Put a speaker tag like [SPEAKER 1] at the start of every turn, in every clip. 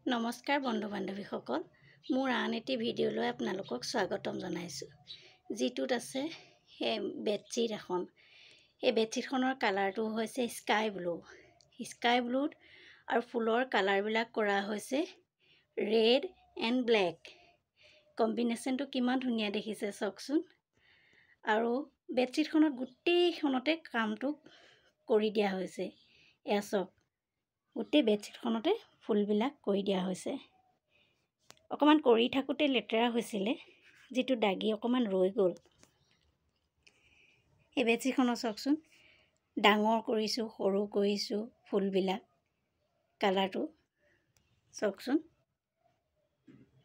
[SPEAKER 1] নমস্কাৰ বন্ধু বান্ধৱীসকল, মোৰ আন এটি ভিডিঅ'লৈ আপোনালোকক স্বাগতম জনাইছোঁ। যিটোত আছে সেই বেডশ্বীট এখন। এই বেডশ্বীটখনৰ কালাৰটো হৈছে স্কাই ব্লুত আৰু ফুলৰ কালাৰবিলাক কৰা হৈছে ৰেড এণ্ড ব্লেক। কম্বিনেশ্যনটো কিমান ধুনীয়া দেখিছে চাওকচোন। আৰু বেডশ্বীটখনত গোটেইখনতে কামটো কৰি দিয়া হৈছে। এয়া চাওক, গোটেই বেডশ্বীটখনতে ফুলবিলাক কৰি দিয়া হৈছে। অকণমান কৰি থাকোঁতে লেতেৰা হৈছিলে, যিটো দাগি অকণমান ৰৈ গ'ল। এই বেডশ্বীটখনৰ চাওকচোন, ডাঙৰ কৰিছোঁ, সৰু কৰিছোঁ, ফুলবিলাক কালাৰটো চাওকচোন,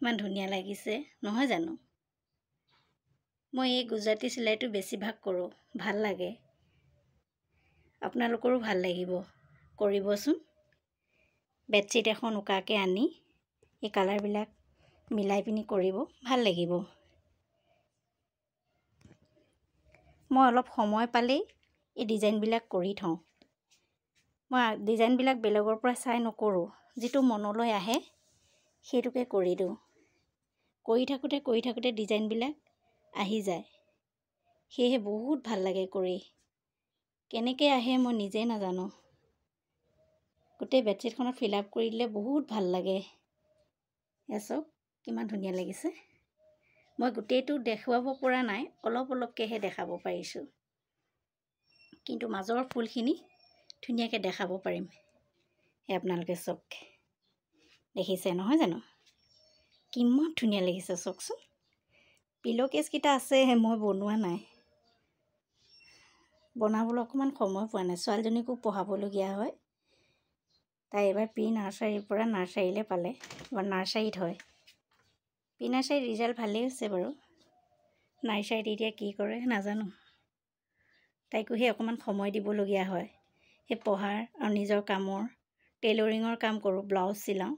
[SPEAKER 1] ইমান ধুনীয়া লাগিছে নহয় জানো। মই এই গুজৰাটী চিলাইটো বেছিভাগ কৰোঁ, ভাল লাগে। আপোনালোকৰো ভাল লাগিব, কৰিবচোন। বেডশ্বীট এখন উকাকৈ আনি এই কালাৰবিলাক মিলাই পিনি কৰিব, ভাল লাগিব। মই অলপ সময় পালেই এই ডিজাইনবিলাক কৰি থওঁ। মই ডিজাইনবিলাক বেলেগৰ পৰা চাই নকৰোঁ, যিটো মনলৈ আহে সেইটোকে কৰি দিওঁ। কৰি থাকোঁতে ডিজাইনবিলাক আহি যায়। সেয়েহে বহুত ভাল লাগে কৰি। কেনেকৈ আহে মই নিজে নাজানো। গোটেই বেডশ্বীটখনত ফিল আপ কৰি দিলে বহুত ভাল লাগে। এয়া চাওক কিমান ধুনীয়া লাগিছে। মই গোটেইটো দেখুৱাব পৰা নাই, অলপকৈহে দেখাব পাৰিছোঁ, কিন্তু মাজৰ ফুলখিনি ধুনীয়াকৈ দেখাব পাৰিম। এই আপোনালোকে চাওক, দেখিছে নহয় জানো, কিমান ধুনীয়া লাগিছে চাওকচোন। পিলো কেছকেইটা আছে, মই বনোৱা নাই, বনাবলৈ অকণমান সময় পোৱা নাই। ছোৱালীজনীকো পঢ়াবলগীয়া হয়। তাই এবাৰ প্ৰি নাৰ্চাৰীৰ পৰা নাৰ্চাৰীলৈ পালে, এবাৰ নাৰ্চাৰীত হয়। প্ৰি নাৰ্চাৰীৰ ৰিজাল্ট ভালেই হৈছে বাৰু। নাৰ্চাৰীত এতিয়া কি কৰে নাজানো। তাইকো সেই অকণমান সময় দিবলগীয়া হয়, সেই পঢ়াৰ আৰু নিজৰ কামৰ। টেইলৰিঙৰ কাম কৰোঁ, ব্লাউজ চিলাওঁ,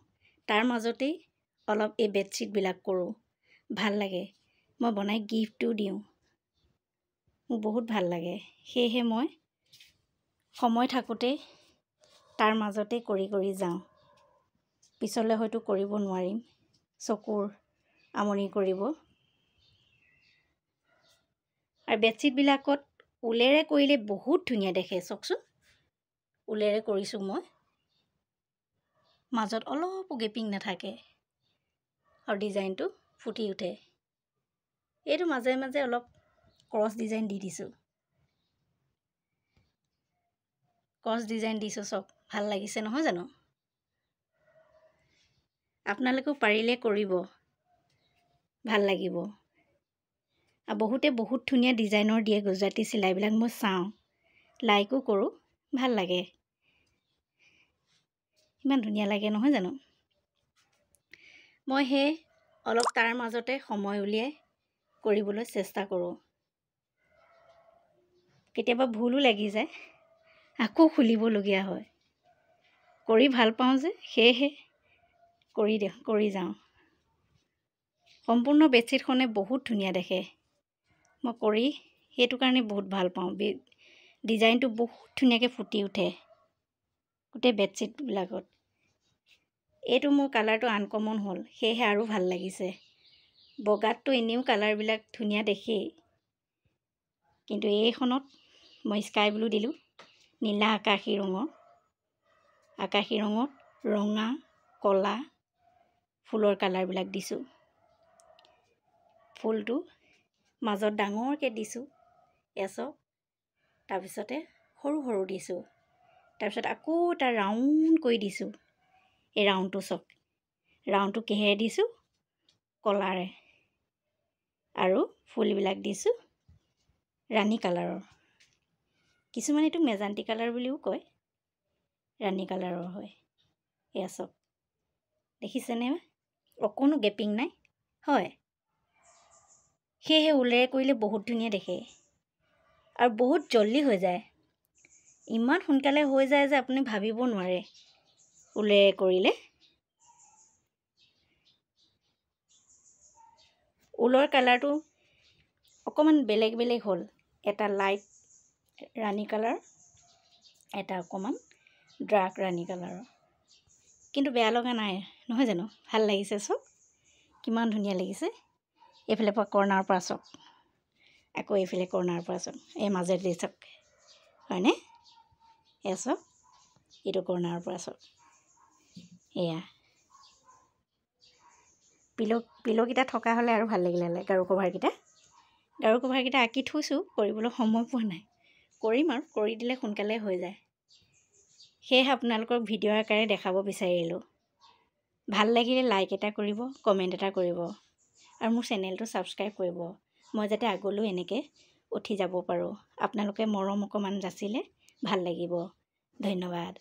[SPEAKER 1] তাৰ মাজতেই অলপ এই বেডশ্বীটবিলাক কৰোঁ। ভাল লাগে, মই বনাই গিফ্টটো দিওঁ, মোৰ বহুত ভাল লাগে। সেয়েহে মই সময় থাকোঁতেই তাৰ মাজতে কৰি যাওঁ। পিছলৈ হয়তো কৰিব নোৱাৰিম, চকুৰ আমনি কৰিব। আৰু বেডশ্বীটবিলাকত ঊলেৰে কৰিলে বহুত ধুনীয়া দেখে চাওকচোন। ঊলেৰে কৰিছোঁ মই, মাজত অলপো গেপিং নাথাকে আৰু ডিজাইনটো ফুটি উঠে। এইটো মাজে মাজে অলপ ক্ৰছ ডিজাইন দি দিছোঁ। ক্ৰছ ডিজাইন দিছোঁ চাওক, ভাল লাগিছে নহয় জানো। আপোনালোকেও পাৰিলে কৰিব, ভাল লাগিব। আৰু বহুতে বহুত ধুনীয়া ডিজাইনৰ দিয়ে গুজৰাটী চিলাইবিলাক, মই চাওঁ, লাইকো কৰোঁ, ভাল লাগে। ইমান ধুনীয়া লাগে নহয় জানো। মই সেই অলপ তাৰ মাজতে সময় উলিয়াই কৰিবলৈ চেষ্টা কৰোঁ। কেতিয়াবা ভুলো লাগি যায়, আকৌ খুলিবলগীয়া হয়। কৰি ভাল পাওঁ যে, সেয়েহে কৰি যাওঁ। সম্পূৰ্ণ বেডশ্বীটখনে বহুত ধুনীয়া দেখে। মই কৰি সেইটো কাৰণে বহুত ভাল পাওঁ। ডিজাইনটো বহুত ধুনীয়াকৈ ফুটি উঠে গোটেই বেডশ্বীটবিলাকত। এইটো মোৰ কালাৰটো আনকমন হ'ল, সেয়েহে আৰু ভাল লাগিছে। বগাতটো এনেও কালাৰবিলাক ধুনীয়া দেখেই, কিন্তু এইখনত মই স্কাই ব্লু দিলোঁ, নীলা আকাশী ৰঙত ৰঙা ক'লা ফুলৰ কালাৰবিলাক দিছোঁ। ফুলটো মাজত ডাঙৰকৈ দিছোঁ, এয়া চাওক। তাৰপিছতে সৰু দিছোঁ, তাৰপিছত আকৌ এটা ৰাউণ্ড কৰি দিছোঁ। এই ৰাউণ্ডটো চাওক, ৰাউণ্ডটো কিহেৰে দিছোঁ, কলাৰে। আৰু ফুলবিলাক দিছোঁ ৰাণী কালাৰৰ। কিছুমানে এইটো মেজান্তি কালাৰ বুলিও কয়, ৰাণী কালাৰৰ হয়। এয়া চাওক, দেখিছেনে, অকণো গেপিং নাই হয়। সেয়েহে ঊলেৰে কৰিলে বহুত ধুনীয়া দেখে আৰু বহুত জল্দি হৈ যায়। ইমান সোনকালে হৈ যায় যে আপুনি ভাবিব নোৱাৰে ঊলেৰে কৰিলে। ঊলৰ কালাৰটো অকণমান বেলেগ হ'ল, এটা লাইট ৰাণী কালাৰ, এটা অকণমান ডাৰ্ক ৰাণী কালাৰৰ। কিন্তু বেয়া লগা নাই, নহয় জানো? ভাল লাগিছে চব, কিমান ধুনীয়া লাগিছে। এইফালে পৰা কৰ্ণাৰৰ পৰা চাওক, আকৌ এইফালে কৰ্ণাৰৰ পৰা চাওক, এই মাজেদি চাওক, হয়নে? এয়া চাওক, এইটো কৰ্ণাৰৰ পৰা চাওক, এয়া পিল'কেইটা থকা হ'লে আৰু ভাল লাগিলে হ'লে। গাৰু কভাৰকেইটা আঁকি থৈছোঁ, কৰিবলৈ সময় পোৱা নাই। কৰিম আৰু, কৰি দিলে সোনকালে হৈ যায়। সেয়েহে আপোনালোকক ভিডিঅ' আকাৰে দেখাব বিচাৰিলোঁ। ভাল লাগিলে লাইক এটা কৰিব, কমেণ্ট এটা কৰিব, আৰু মোৰ চেনেলটো ছাবস্ক্ৰাইব কৰিব, মই যাতে আগলৈও এনেকৈ উঠি যাব পাৰোঁ। আপোনালোকে মৰম অকণমান যাচিলে ভাল লাগিব। ধন্যবাদ।